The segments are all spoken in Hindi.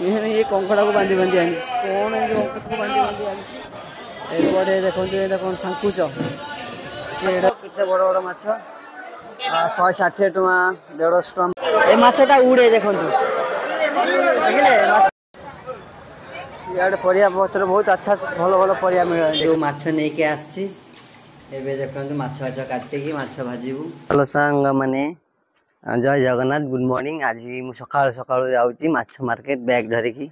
ये कंकड़ा को बांधी बांधी आनी कौन कंकड़ा को बांधी बांधी आनी एपटे देखते ये कौन सांकुच केते बड़ बड़ माछ 160 टका 150 टका ए माछटा उड़े देखु इे परिया पत्र बहुत अच्छा भल भल परिया मिले जो माछ नहीं के आसी एबे देखंतु माछ माछ काटिकी माछ भाजीबू हेलो सांग माने जय जगन्नाथ गुड मॉर्निंग आज मु सकाळ सकाळ जाउची माछ मार्केट बैग धरिकी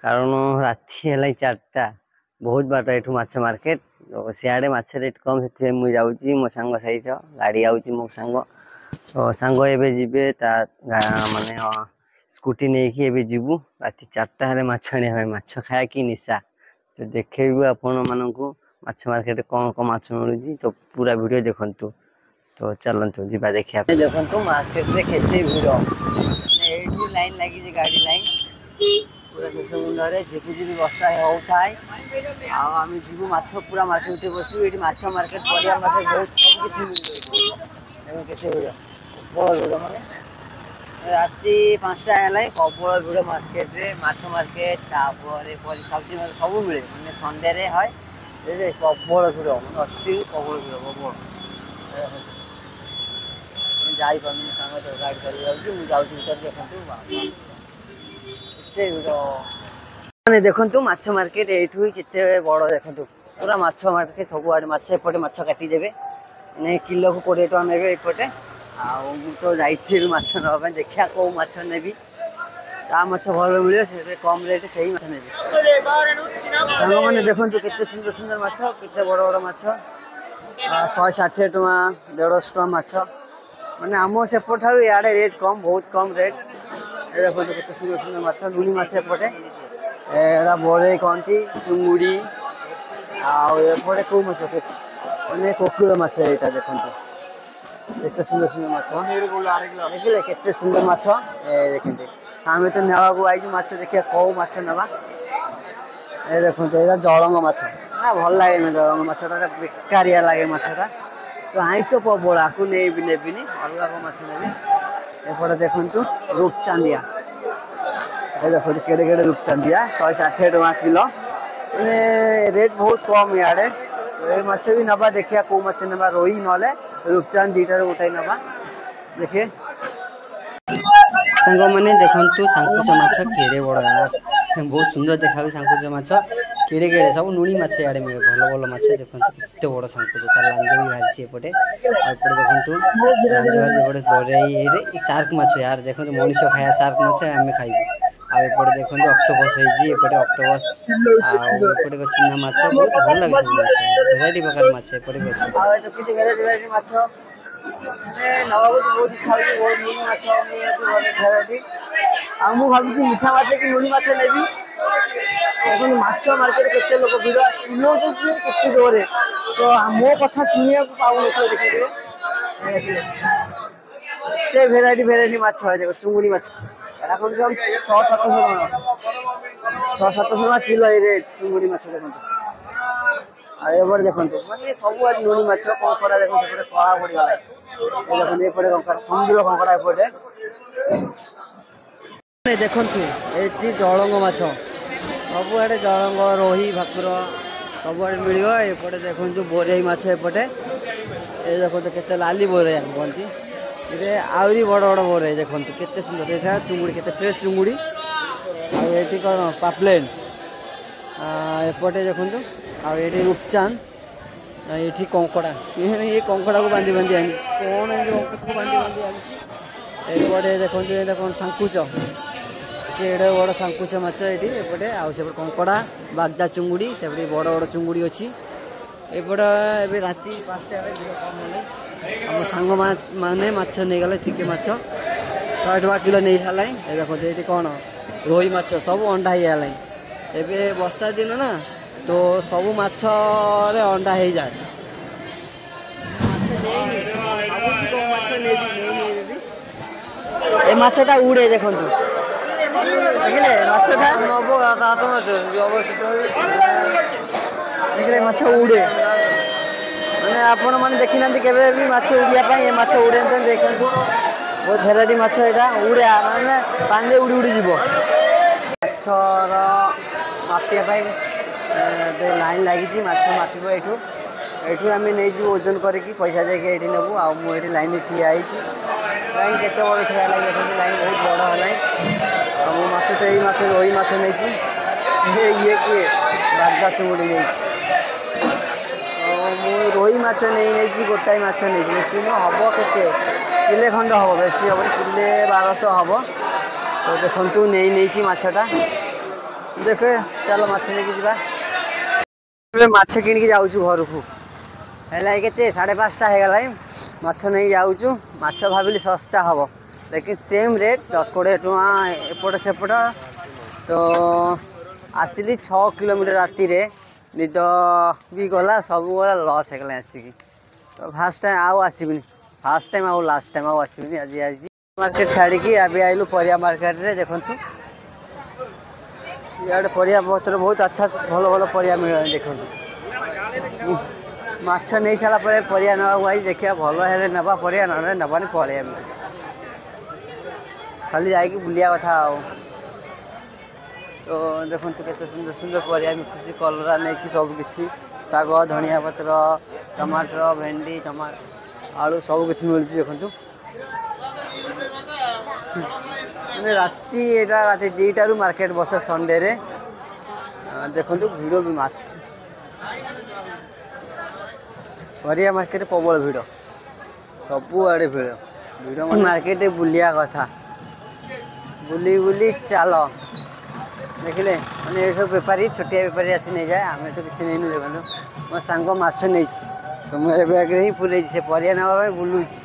कारण राति है 4टा बहुत बाट एठू माछ मार्केट सियाड़े माछ रेट कम से मुझे जाऊँगी मो सांग सहित गाड़ी आउची मो सांग तो सांग एबे जिबे ता माने स्कूटी नहीं कि एबे जीवु राति 4टा हेले माछ आने हमें माछ खाया कि निशा तो देखेबू आपण मानकू माछ मार्केट कौन कौन माछ मिलूँ तो पूरा वीडियो देखंतु तो चलतु जीवा देखिया देखंतु मार्केट रे केते भिड़ एठी लाइन लगी गाड़ी लाइन पूरा देश मुंडे झिपिझिपि बर्षा होउथाय आम जीवु माछ पूरा मार्केट बसू ये माछ मार्केट परिया मार्केट बहुत सब किसी मिल केते भिड़ प्रबल भिड़ माने राति 5टा है प्रबल भिड़ मार्केट रे माछ मार्केट तापर सब्जी सब मिले माने संडे रे है प्रबल भिड़ माने अति प्रबल भिड़ प्रबल जाई पानी सांग तो गाड़ी कर जाऊँ देखते देखु माछ मार्केट यू केते बड़ देखु पूरा माछ मार्केट सब आड़े माछ एपटे माछ काटी देबे किलो को 20 टका नेबे एपटे तो जाइए माछ ना देखा कौ माछ नेबी ता माछ भल मिले से कम रेट से ही माछ नेबी सांग मैंने देखु केते सुंदर सुंदर माछ केते बड़ बड़ माछ 160 टका 150 टका माछ माने आम सेपट इे रेट कम बहुत कम रेट देखो केते सुंदर सुंदर माछ लुणी माछ एपटे एड़ा बड़े कहती चुंगुड़ी आपटे कौ माछ मैंने कोकुड़ माछ यहाँ देखो केते सुंदर सुंदर माछ देखिले केते सुंदर माछ देखते आम तो नेवा को आई माछ देखिए कौ माछ नवा ए देखो ये जलंग माछ ना भल लगे ना जलंग माछटा बेकारिया लगे माछटा तो आईस प्रबल आपको नहीं नेबिनी अलग माछ नेबी एपटे देखु रूपचांदिया ये देखो केड़े केड़े रूपचांदिया 160 टका किलो रेट बहुत कम इे तो ये माछ भी नवा देखिए कौ माछ नवा रोही ना रूपचांद दीटार गोटाई नवा देखिए सांग मैंने देखु सांकुच माछ केड़े बड़ यार बहुत सुंदर देखा सांकुच माछ केड़े केड़े सब लुणी माछ इे मिले भल भल माछ देखते केते बड़ सांकुच तार लांज भी बाहरी एपटे एपटे देखु लांज बाहरी बड़े सार्क माछ यार देखो मनीष खाया सार्क माछ आम खाइबू आपटे देखो ऑक्टोपस होपटे ऑक्टोपस आउटे चूना माछ बहुत भल लगे भेराइटी प्रकार माछ एपटे बेसी माछ नवा बहुत इच्छा होती बहुत लुणी माछ भेराइटी भावी मीठा माछ कि लुणी माछ नेबी देखो माछ मार्केट केते लोक भिड़ किलो केते जोरे तो मो कथा शुणा पाऊ न देखिए भेराइटी भेराइटी माछ है देखो चुंगुड़ी माछ एटा कम से कम 600-700 टका किलो ये चुंगुड़ी माछ देखो एबार देखो माने सब लुणी माछ कंकड़ा देखो सेपटे कला पड़गला देखो एपटे कंकड़ा समुद्र कंकड़ा एपटे देखु ये जलंग माछ सब आड़े जलंग रोही भाकुर सब आड़े मिल एपटे देखो बोरई माछ एपटे ये देखो केते लाली बोरई कहती ये आहरी बड़ बड़ बोरई देखो केते सुंदर ये चुंगुड़ी केते फ्रेश चुंगुड़ी आठी कौन पापलेट एपटे देखो आठी रूपचांद ये कंकड़ा ये कंकड़ा को बांधी बांधी आनी कौन कंकड़ा को बांधी बांधी आनी एपटे देखो ये कौन सांकुच केड़े बड़ सांकुच माछ ये एपटे आउट कंकड़ा बागदा चुंगुड़ी से बड़ बड़ चुंगुड़ी अच्छी एपटे राति 5टा आम सांग मैंने माछ नहीं गले टिके माछ 100 टका किलो नहीं सारे ये देखो ये कौन रोही माछ सब अंडा ही गला एबे वर्षा दिन ना तो सब माछ अंडा हो जाए माछटा उड़े देखु देखिले माछटा देखिले माछ उड़े मैंने आपण मैंने देखी ना केवे भी माछ उड़िया ये माछ उड़े देखो बहुत भेराइटी माछ यहाँ उड़े माने पानी उड़ी उड़ी जीव ମାଛର ମାପିବା ପାଇଁ ଲାଇନ୍ ଲାଗିଛି। ମାଛ ମାପିବ ଏଇଠୁ ଆମେ ନେଇଯିବୁ ଓଜନ କରିକି ପଇସା ଦେଇକି ଏଇଠି ନେବୁ। ଆଉ ମୁଁ ଏଇଠି ଲାଇନ୍ରେ ଠିଆ ହେଇଛି। ଲାଇନ୍ କେତେ ବଡ଼ ଠିଆ ହେଲାଣି ଦେଖନ୍ତୁ, ଲାଇନ୍ ବହୁତ ବଡ଼ ହେଲାଣି। ଆଉ ମୁଁ ମାଛ ତ ଏଇ ମାଛ ରୋହି ମାଛ ନେଇଛି। ଇଏ କିଏ ବାଗଦା ଚୁଙ୍ଗୁଡ଼ି ନେଇଛି। ମୁଁ ରୋହି ମାଛ ନେଇଛି, ଗୋଟାଏ ମାଛ ନେଇଛି। ବେଶୀ ନୁହଁ, ହେବ କେତେ କିଲେ ଖଣ୍ଡ ହେବ, ବେଶୀ ହେବନି, କିଲେ 1200 ହେବ। ତ ଦେଖନ୍ତୁ ନେଇଛି ମାଛଟା। ଦେଖେ ଚାଲ ମାଛ ନେଇକି ଯିବା। ଏବେ ମାଛ କିଣିକି ଯାଉଛୁ ଘରକୁ। ହେଲା କେତେ 5:30 ହେଇଗଲାଣି। ମାଛ ନେଇ ଯାଉଛୁ। ମାଛ ଭାବିଲି ଶସ୍ତା ହେବ, ଲେକିନ ସେମ୍ ରେଟ୍ 10-20 ଟଙ୍କା ଏପଟ ସେପଟ। ତ ଆସିଲି 6 କିଲୋମିଟର ରାତିରେ, ନିଦ ବି ଗଲା, ସବୁ ଗଲା, ଲସ୍ ହେଇଗଲା ଆସିକି। ତ ଫାର୍ଷ୍ଟ ଟାଇମ୍ ଆଉ ଆସିବିନି, ଫାର୍ଷ୍ଟ ଟାଇମ୍ ଆଉ ଲାଷ୍ଟ ଟାଇମ୍ ଆଉ ଆସିବିନି। ଆଜି ମାର୍କେଟ ଛାଡ଼ିକି ଏବେ ଆଇଲୁ ପରିବା ମାର୍କେଟରେ। ଦେଖନ୍ତୁ ଇଆଡ଼େ ପରିବା ପତ୍ର ବହୁତ ଆଚ୍ଛା, ଭଲ ଭଲ ପରିବା ମିଳିଲାଣି। ଦେଖନ୍ତୁ ମାଛ ନେଇ ସାରିଲା ପରେ ପରିବା ନେବାକୁ ଆଇଛି। ଦେଖିବା ଭଲ ହେଲେ ନେବା ପରିବା, ନହେଲେ ନେବାନି ପଳେଇବା। ଖାଲି ଯାଇକି ବୁଲିବା କଥା। ଆଉ ତ ଦେଖନ୍ତୁ କେତେ ସୁନ୍ଦର ସୁନ୍ଦର ପରିବା ମିଶୁଛି, କଲରା ନେଇକି ସବୁ କିଛି, ଶାଗ, ଧନିଆ ପତ୍ର, ଟମାଟର, ଭେଣ୍ଡି, ଆଳୁ ସବୁ କିଛି ମିଳୁଛି। ଦେଖନ୍ତୁ ରାତି 2ଟାରୁ ମାର୍କେଟ ବସେ ସଣ୍ଡେରେ। ଦେଖନ୍ତୁ ଭିଡ଼ ବି, ମାଛ ପରିବା ମାର୍କେଟରେ ପ୍ରବଳ ଭିଡ଼, ସବୁଆଡ଼େ ଭିଡ଼। ମାର୍କେଟରେ ବୁଲିବା କଥା, ବୁଲି ବୁଲି ଚାଲ। ଦେଖିଲେ ମାନେ ଏଇସବୁ ବେପାରୀ, ଛୋଟିଆ ବେପାରୀ ଆସି ନେଇଯାଏ। ଆମେ ତ କିଛି ନେଇନୁ। ଦେଖନ୍ତୁ ମୋ ସାଙ୍ଗ ମାଛ ନେଇଛି, ତ ମୁଁ ଏ ବ୍ୟାଗ୍ରେ ହିଁ ପୁରେଇଛି। ସେ ପରିବା ନେବା ପାଇଁ ବୁଲୁଛି,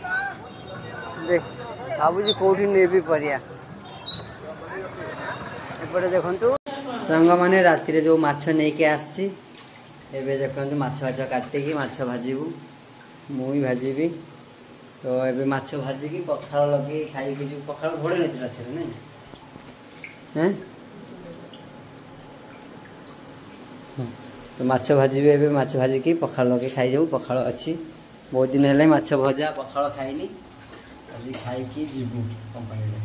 ଭାବୁଛି କେଉଁଠି ନେବି ପରିବା। ଏପଟେ ଦେଖନ୍ତୁ ସାଙ୍ଗମାନେ ରାତିରେ ଯେଉଁ ମାଛ ନେଇକି ଆସିଛି। ଏବେ ଦେଖନ୍ତୁ ମାଛ କାଟିକି ମାଛ ଭାଜିବୁ, ମୁଁ ବି ଭାଜିବି। ତ ଏବେ ମାଛ ଭାଜିକି ପଖାଳ ଲଗେଇ ଖାଇକି ଯିବୁ। ପଖାଳ ଘୋଡ଼େଇ ନଥିଲା ମାଛରେ ନାଇଁ। ତ ମାଛ ଭାଜିବି ଏବେ, ମାଛ ଭାଜିକି ପଖାଳ ଲଗେଇ ଖାଇଯାଉ। ପଖାଳ ଅଛି, ବହୁତ ଦିନ ହେଲାଣି ମାଛ ଭଜା ପଖାଳ ଖାଇନି। ଆଜି ଖାଇକି ଯିବୁ କମ୍ପାନୀରେ।